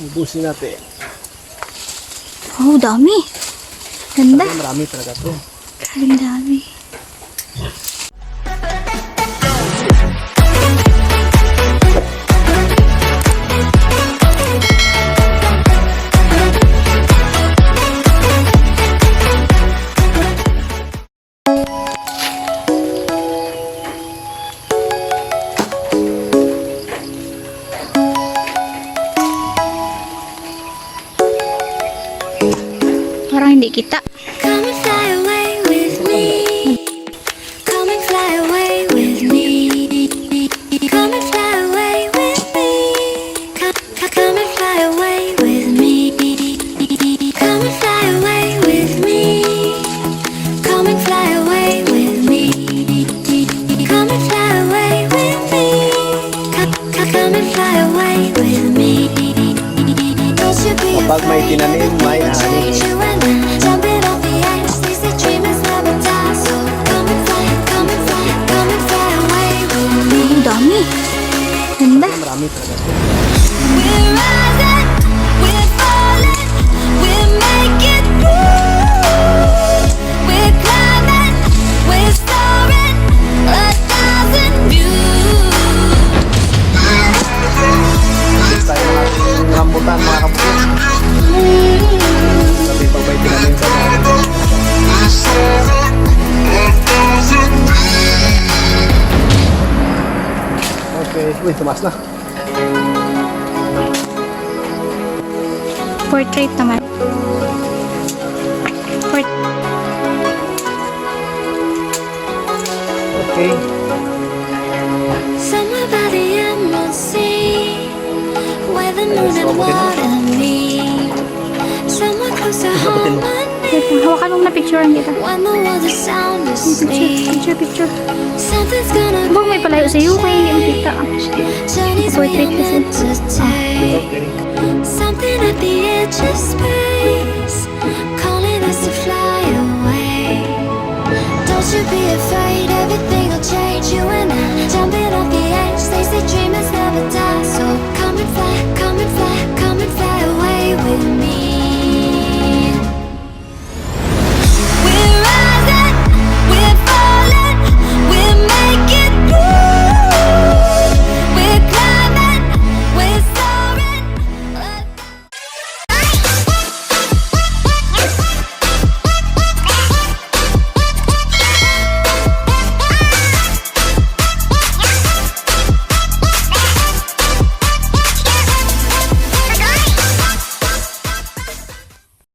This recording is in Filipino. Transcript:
Ubusin natin. Oh, dami. Ganda. Marami talaga to. Kaling dami. Parang hindi kita. Come and fly away with me. Come and fly away with me. Come and fly away with me. Come and fly away with me. Come and fly away with me. Come and fly away with me. Come and fly away with me. Come and fly away with me. Don't you be Kapag may tinanim, may ani. Jumping off the ice, they say dreamers never die. So come and fly, come and fly, come and fly away with me. Ang dami. Ganda. Marami talaga to. We're rising, we're falling, we're making moves. We're climbing, we're soaring, 1,000 views. Tayo ng ating rambutan mga kabukid. Sabi pag may tinanim sa mga okay. Uy, tumas na. Portrait naman. Okay. Somewhere by the emerald sea, where the moon and water meet. Somewhere close to harmony, Hawakan mong na-picturean kita. when the world is sound asleep. Picture. Something's gonna Bang may palayo sa'yo kaya hindi makita. journeys we Portrait are kasi. meant to take. Okay. Something at the edge of space, calling us to fly away. Don't you be afraid.